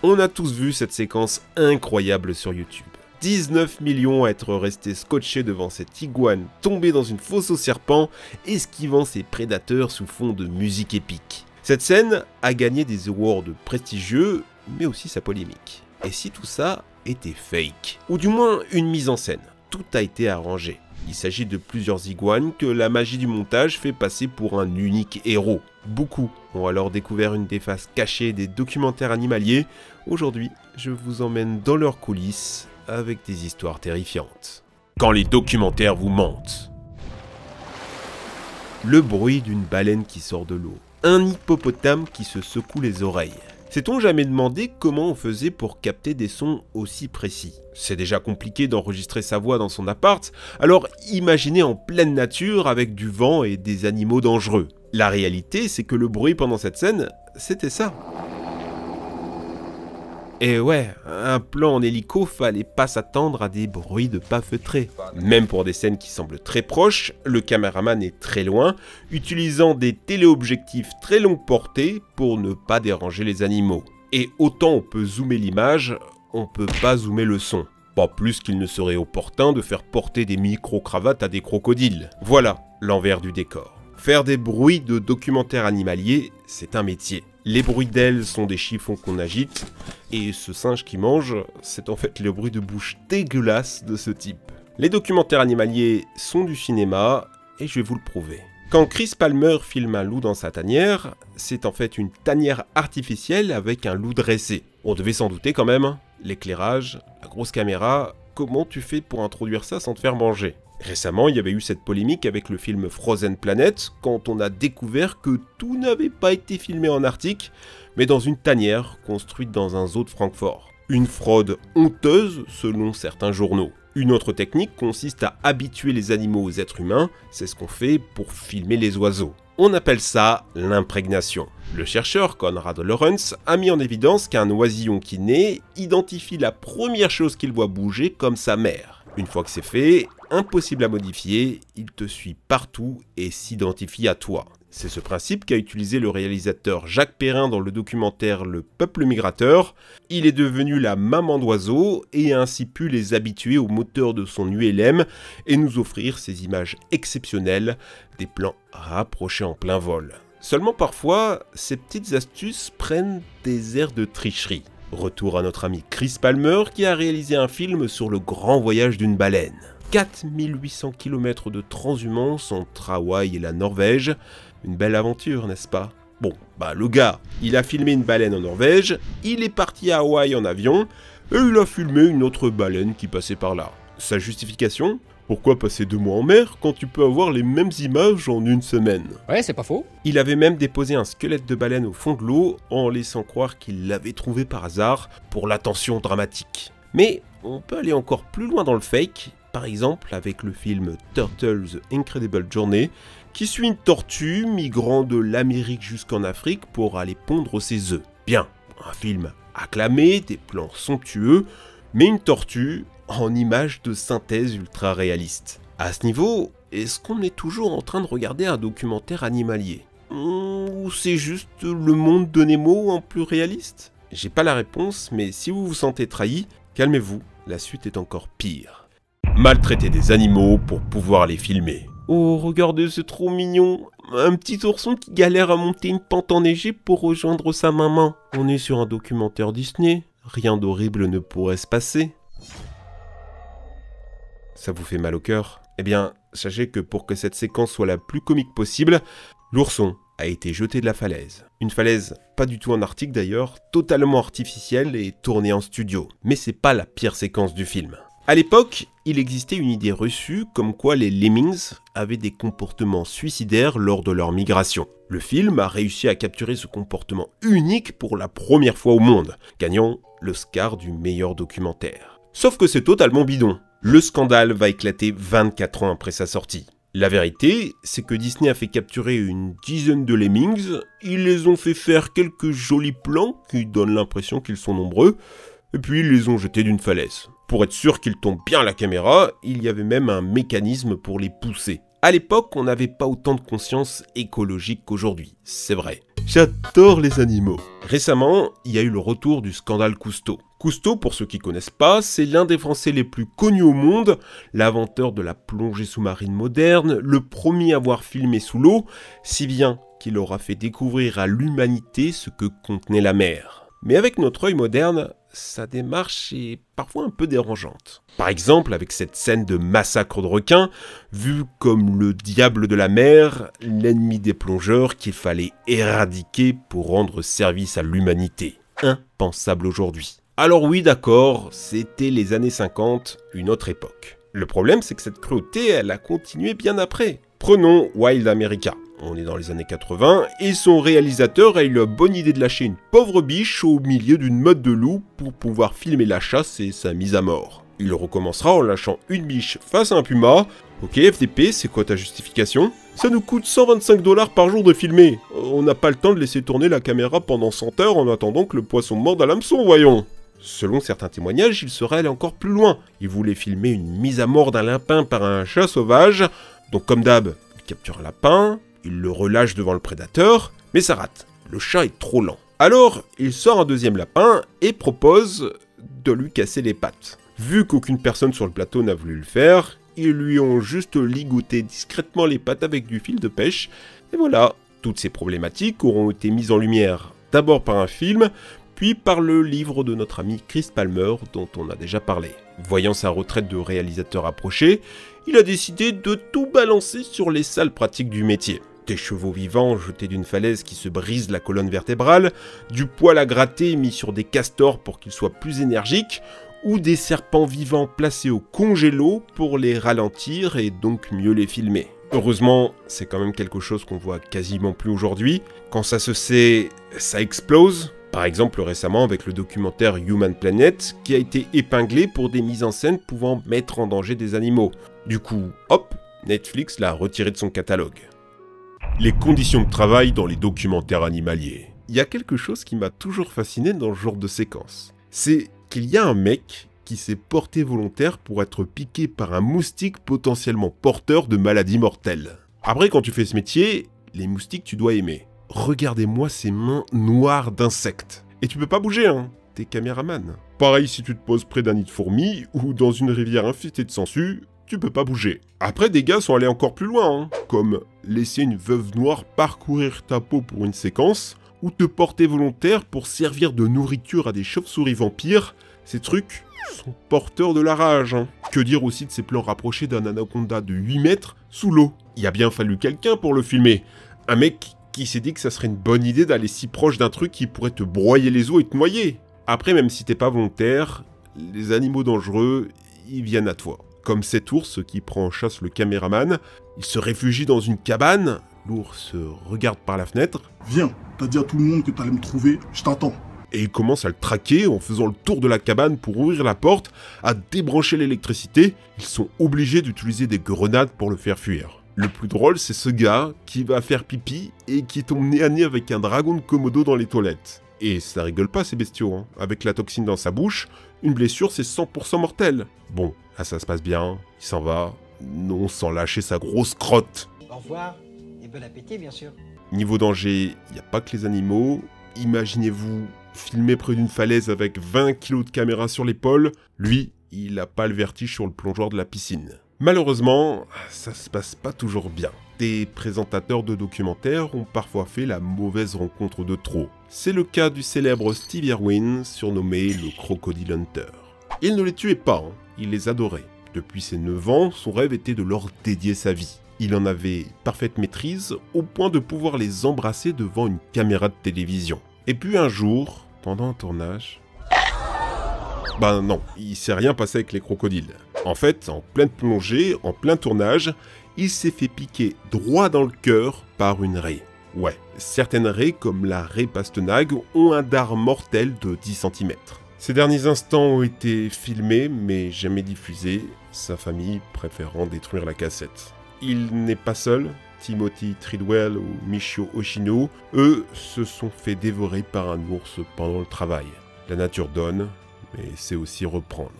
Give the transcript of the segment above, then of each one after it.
On a tous vu cette séquence incroyable sur YouTube. 19 millions à être restés scotchés devant cette iguane tombée dans une fosse aux serpents, esquivant ses prédateurs sous fond de musique épique. Cette scène a gagné des awards prestigieux, mais aussi sa polémique. Et si tout ça était fake? Ou du moins une mise en scène. Tout a été arrangé. Il s'agit de plusieurs iguanes que la magie du montage fait passer pour un unique héros. Beaucoup ont alors découvert une des faces cachées des documentaires animaliers. Aujourd'hui, je vous emmène dans leurs coulisses avec des histoires terrifiantes. Quand les documentaires vous mentent. Le bruit d'une baleine qui sort de l'eau. Un hippopotame qui se secoue les oreilles. S'est-on jamais demandé comment on faisait pour capter des sons aussi précis? C'est déjà compliqué d'enregistrer sa voix dans son appart, alors imaginez en pleine nature avec du vent et des animaux dangereux. La réalité, c'est que le bruit pendant cette scène, c'était ça. Et ouais, un plan en hélico, fallait pas s'attendre à des bruits de pas feutrés. Même pour des scènes qui semblent très proches, le caméraman est très loin, utilisant des téléobjectifs très longue portée pour ne pas déranger les animaux. Et autant on peut zoomer l'image, on peut pas zoomer le son. Pas plus qu'il ne serait opportun de faire porter des micro-cravates à des crocodiles. Voilà l'envers du décor. Faire des bruits de documentaires animaliers, c'est un métier. Les bruits d'ailes sont des chiffons qu'on agite, et ce singe qui mange, c'est en fait le bruit de bouche dégueulasse de ce type. Les documentaires animaliers sont du cinéma, et je vais vous le prouver. Quand Chris Palmer filme un loup dans sa tanière, c'est en fait une tanière artificielle avec un loup dressé. On devait s'en douter quand même, l'éclairage, la grosse caméra, comment tu fais pour introduire ça sans te faire manger ? Récemment, il y avait eu cette polémique avec le film Frozen Planet, quand on a découvert que tout n'avait pas été filmé en Arctique, mais dans une tanière construite dans un zoo de Francfort. Une fraude honteuse selon certains journaux. Une autre technique consiste à habituer les animaux aux êtres humains, c'est ce qu'on fait pour filmer les oiseaux. On appelle ça l'imprégnation. Le chercheur Konrad Lorenz a mis en évidence qu'un oisillon qui naît identifie la première chose qu'il voit bouger comme sa mère. Une fois que c'est fait, impossible à modifier, il te suit partout et s'identifie à toi. C'est ce principe qu'a utilisé le réalisateur Jacques Perrin dans le documentaire Le Peuple Migrateur. Il est devenu la maman d'oiseaux et a ainsi pu les habituer au moteur de son ULM et nous offrir ces images exceptionnelles, des plans rapprochés en plein vol. Seulement parfois, ces petites astuces prennent des airs de tricherie. Retour à notre ami Chris Palmer qui a réalisé un film sur le grand voyage d'une baleine. 4800 km de transhumance entre Hawaï et la Norvège. Une belle aventure, n'est-ce pas? Bon, le gars, il a filmé une baleine en Norvège, il est parti à Hawaï en avion, et il a filmé une autre baleine qui passait par là. Sa justification? Pourquoi passer 2 mois en mer quand tu peux avoir les mêmes images en une semaine? Ouais, c'est pas faux. Il avait même déposé un squelette de baleine au fond de l'eau en laissant croire qu'il l'avait trouvé par hasard pour l'attention dramatique. Mais on peut aller encore plus loin dans le fake, par exemple avec le film Turtles Incredible Journey, qui suit une tortue migrant de l'Amérique jusqu'en Afrique pour aller pondre ses œufs. Bien, un film acclamé, des plans somptueux, mais une tortue en image de synthèse ultra réaliste. À ce niveau, est-ce qu'on est toujours en train de regarder un documentaire animalier? Ou c'est juste le monde de Nemo en plus réaliste? J'ai pas la réponse, mais si vous vous sentez trahi, calmez-vous, la suite est encore pire. Maltraiter des animaux pour pouvoir les filmer. Oh, regardez, c'est trop mignon. Un petit ourson qui galère à monter une pente enneigée pour rejoindre sa maman. On est sur un documentaire Disney. Rien d'horrible ne pourrait se passer. Ça vous fait mal au cœur? Eh bien, sachez que pour que cette séquence soit la plus comique possible, l'ourson a été jeté de la falaise. Une falaise pas du tout en Arctique d'ailleurs, totalement artificielle et tournée en studio. Mais c'est pas la pire séquence du film. À l'époque, il existait une idée reçue comme quoi les lemmings avaient des comportements suicidaires lors de leur migration. Le film a réussi à capturer ce comportement unique pour la première fois au monde, gagnant l'Oscar du meilleur documentaire. Sauf que c'est totalement bidon. Le scandale va éclater 24 ans après sa sortie. La vérité, c'est que Disney a fait capturer une dizaine de lemmings, ils les ont fait faire quelques jolis plans qui donnent l'impression qu'ils sont nombreux, et puis ils les ont jetés d'une falaise. Pour être sûr qu'ils tombent bien à la caméra, il y avait même un mécanisme pour les pousser. À l'époque, on n'avait pas autant de conscience écologique qu'aujourd'hui, c'est vrai. J'adore les animaux. Récemment, il y a eu le retour du scandale Cousteau. Cousteau, pour ceux qui connaissent pas, c'est l'un des Français les plus connus au monde, l'inventeur de la plongée sous-marine moderne, le premier à avoir filmé sous l'eau, si bien qu'il aura fait découvrir à l'humanité ce que contenait la mer. Mais avec notre œil moderne, sa démarche est parfois un peu dérangeante. Par exemple, avec cette scène de massacre de requins, vu comme le diable de la mer, l'ennemi des plongeurs qu'il fallait éradiquer pour rendre service à l'humanité. Impensable aujourd'hui. Alors oui, d'accord, c'était les années 50, une autre époque. Le problème, c'est que cette cruauté, elle a continué bien après. Prenons Wild America. On est dans les années 80, et son réalisateur a eu la bonne idée de lâcher une pauvre biche au milieu d'une meute de loups pour pouvoir filmer la chasse et sa mise à mort. Il recommencera en lâchant une biche face à un puma. Ok FDP, c'est quoi ta justification? Ça nous coûte 125 $ par jour de filmer. On n'a pas le temps de laisser tourner la caméra pendant 100 heures en attendant que le poisson morde à l'hameçon, voyons. Selon certains témoignages, il serait allé encore plus loin. Il voulait filmer une mise à mort d'un lapin par un chat sauvage. Donc comme d'hab, il capture un lapin, il le relâche devant le prédateur, mais ça rate. Le chat est trop lent. Alors, il sort un deuxième lapin et propose de lui casser les pattes. Vu qu'aucune personne sur le plateau n'a voulu le faire, ils lui ont juste ligoté discrètement les pattes avec du fil de pêche. Et voilà, toutes ces problématiques auront été mises en lumière d'abord par un film, puis par le livre de notre ami Chris Palmer dont on a déjà parlé. Voyant sa retraite de réalisateur approcher, il a décidé de tout balancer sur les sales pratiques du métier. Des chevaux vivants jetés d'une falaise qui se brisent la colonne vertébrale, du poil à gratter mis sur des castors pour qu'ils soient plus énergiques, ou des serpents vivants placés au congélo pour les ralentir et donc mieux les filmer. Heureusement, c'est quand même quelque chose qu'on voit quasiment plus aujourd'hui. Quand ça se sait, ça explose. Par exemple récemment avec le documentaire Human Planet qui a été épinglé pour des mises en scène pouvant mettre en danger des animaux. Du coup, hop, Netflix l'a retiré de son catalogue. Les conditions de travail dans les documentaires animaliers. Il y a quelque chose qui m'a toujours fasciné dans ce genre de séquence. C'est qu'il y a un mec qui s'est porté volontaire pour être piqué par un moustique potentiellement porteur de maladies mortelles. Après, quand tu fais ce métier, les moustiques tu dois aimer. Regardez-moi ces mains noires d'insectes. Et tu peux pas bouger, hein, t'es caméraman. Pareil si tu te poses près d'un nid de fourmis ou dans une rivière infestée de sangsues, tu peux pas bouger. Après, des gars sont allés encore plus loin, hein, comme laisser une veuve noire parcourir ta peau pour une séquence, ou te porter volontaire pour servir de nourriture à des chauves-souris vampires. Ces trucs sont porteurs de la rage. Hein. Que dire aussi de ces plans rapprochés d'un anaconda de 8 mètres sous l'eau? Il a bien fallu quelqu'un pour le filmer. Un mec qui s'est dit que ça serait une bonne idée d'aller si proche d'un truc qui pourrait te broyer les os et te noyer. Après, même si t'es pas volontaire, les animaux dangereux, ils viennent à toi. Comme cet ours qui prend en chasse le caméraman, il se réfugie dans une cabane, l'ours regarde par la fenêtre. Viens, t'as dit à tout le monde que t'allais me trouver, je t'attends. Et il commence à le traquer en faisant le tour de la cabane pour ouvrir la porte, à débrancher l'électricité. Ils sont obligés d'utiliser des grenades pour le faire fuir. Le plus drôle, c'est ce gars qui va faire pipi et qui tombe nez à nez avec un dragon de Komodo dans les toilettes. Et ça rigole pas ces bestiaux, hein. Avec la toxine dans sa bouche, une blessure c'est 100% mortel. Bon, là ça se passe bien, il s'en va, non sans lâcher sa grosse crotte. Au revoir, et bon appétit bien sûr. Niveau danger, il n'y a pas que les animaux. Imaginez-vous filmer près d'une falaise avec 20 kg de caméra sur l'épaule. Lui, il a pas le vertige sur le plongeoir de la piscine. Malheureusement, ça se passe pas toujours bien. Des présentateurs de documentaires ont parfois fait la mauvaise rencontre de trop. C'est le cas du célèbre Steve Irwin, surnommé le Crocodile Hunter. Il ne les tuait pas, hein, il les adorait. Depuis ses 9 ans, son rêve était de leur dédier sa vie. Il en avait parfaite maîtrise, au point de pouvoir les embrasser devant une caméra de télévision. Et puis un jour, pendant un tournage... Ben non, il s'est rien passé avec les crocodiles. En fait, en pleine plongée, en plein tournage, il s'est fait piquer droit dans le cœur par une raie. Ouais, certaines raies, comme la raie Pastenague, ont un dard mortel de 10 cm. Ces derniers instants ont été filmés, mais jamais diffusés, sa famille préférant détruire la cassette. Il n'est pas seul, Timothy Treadwell ou Michio Oshino, eux, se sont fait dévorer par un ours pendant le travail. La nature donne, mais c'est aussi reprendre.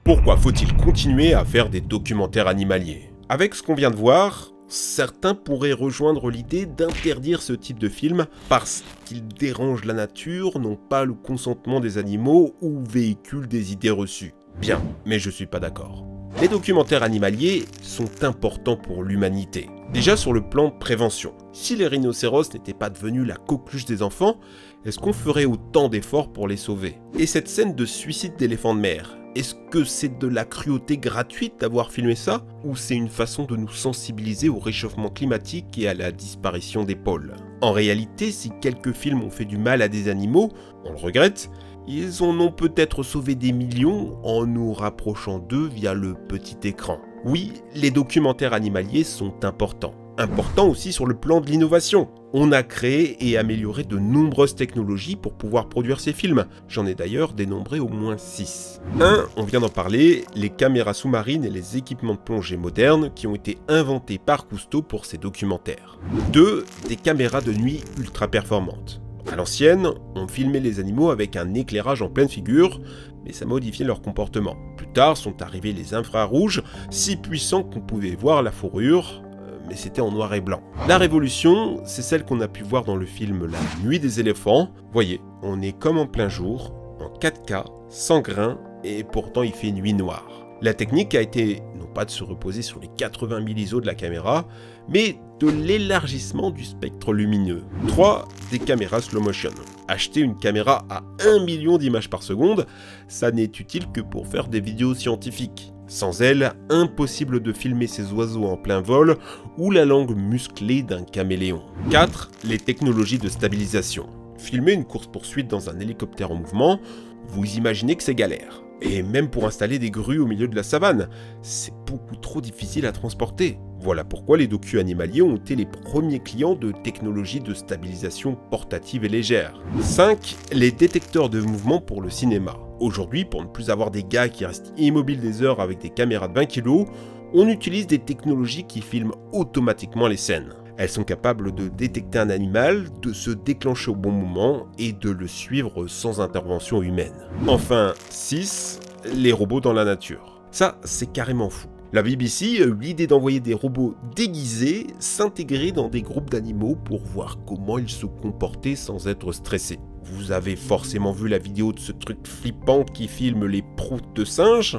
Pourquoi faut-il continuer à faire des documentaires animaliers? Avec ce qu'on vient de voir, Certains pourraient rejoindre l'idée d'interdire ce type de film parce qu'il dérange la nature, n'ont pas le consentement des animaux ou véhiculent des idées reçues. Bien, mais je suis pas d'accord. Les documentaires animaliers sont importants pour l'humanité. Déjà sur le plan prévention. Si les rhinocéros n'étaient pas devenus la coqueluche des enfants, est-ce qu'on ferait autant d'efforts pour les sauver? Et cette scène de suicide d'éléphants de mer, est-ce que c'est de la cruauté gratuite d'avoir filmé ça? Ou c'est une façon de nous sensibiliser au réchauffement climatique et à la disparition des pôles? En réalité, si quelques films ont fait du mal à des animaux, on le regrette, ils en ont peut-être sauvé des millions en nous rapprochant d'eux via le petit écran. Oui, les documentaires animaliers sont importants. Importants aussi sur le plan de l'innovation. On a créé et amélioré de nombreuses technologies pour pouvoir produire ces films. J'en ai d'ailleurs dénombré au moins 6. 1, on vient d'en parler, les caméras sous-marines et les équipements de plongée modernes qui ont été inventés par Cousteau pour ces documentaires. 2, des caméras de nuit ultra performantes. À l'ancienne, on filmait les animaux avec un éclairage en pleine figure, mais ça modifiait leur comportement. Plus tard sont arrivés les infrarouges, si puissants qu'on pouvait voir la fourrure, mais c'était en noir et blanc. La révolution, c'est celle qu'on a pu voir dans le film La Nuit des éléphants. Voyez, on est comme en plein jour, en 4K, sans grain, et pourtant il fait nuit noire. La technique a été, non pas de se reposer sur les 80 000 ISO de la caméra, mais de l'élargissement du spectre lumineux. 3. Des caméras slow motion. Acheter une caméra à 1 million d'images par seconde, ça n'est utile que pour faire des vidéos scientifiques. Sans elle, impossible de filmer ces oiseaux en plein vol ou la langue musclée d'un caméléon. 4. Les technologies de stabilisation. Filmer une course-poursuite dans un hélicoptère en mouvement, vous imaginez que c'est galère. Et même pour installer des grues au milieu de la savane, c'est beaucoup trop difficile à transporter. Voilà pourquoi les docus animaliers ont été les premiers clients de technologies de stabilisation portative et légère. 5. Les détecteurs de mouvement pour le cinéma. Aujourd'hui, pour ne plus avoir des gars qui restent immobiles des heures avec des caméras de 20 kg, on utilise des technologies qui filment automatiquement les scènes. Elles sont capables de détecter un animal, de se déclencher au bon moment et de le suivre sans intervention humaine. Enfin, 6. Les robots dans la nature. Ça, c'est carrément fou. La BBC a eu l'idée d'envoyer des robots déguisés s'intégrer dans des groupes d'animaux pour voir comment ils se comportaient sans être stressés. Vous avez forcément vu la vidéo de ce truc flippant qui filme les proutes de singes.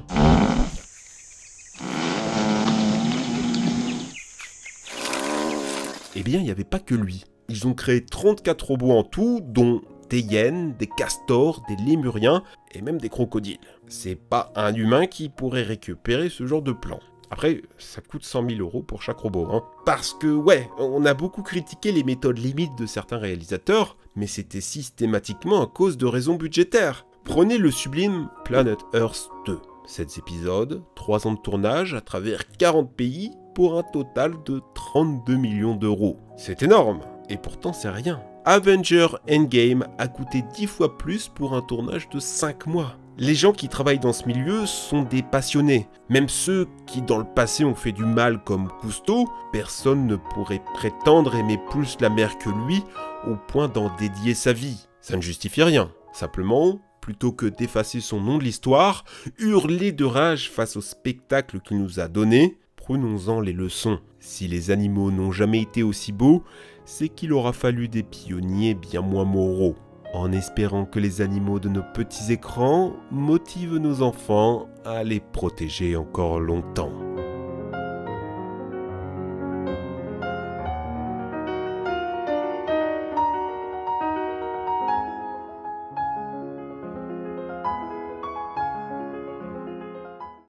Eh bien, il n'y avait pas que lui. Ils ont créé 34 robots en tout, dont des hyènes, des castors, des lémuriens et même des crocodiles. C'est pas un humain qui pourrait récupérer ce genre de plan. Après, ça coûte 100 000 € pour chaque robot, hein. Parce que, ouais, on a beaucoup critiqué les méthodes limites de certains réalisateurs, mais c'était systématiquement à cause de raisons budgétaires. Prenez le sublime Planet Earth 2. 7 épisodes, 3 ans de tournage à travers 40 pays, pour un total de 32 millions d'euros. C'est énorme, et pourtant c'est rien. Avengers Endgame a coûté 10 fois plus pour un tournage de 5 mois. Les gens qui travaillent dans ce milieu sont des passionnés. Même ceux qui dans le passé ont fait du mal comme Cousteau, personne ne pourrait prétendre aimer plus la mer que lui au point d'en dédier sa vie. Ça ne justifie rien. Simplement, plutôt que d'effacer son nom de l'histoire, hurler de rage face au spectacle qu'il nous a donné, prenons-en les leçons. Si les animaux n'ont jamais été aussi beaux, c'est qu'il aura fallu des pionniers bien moins moraux. En espérant que les animaux de nos petits écrans motivent nos enfants à les protéger encore longtemps.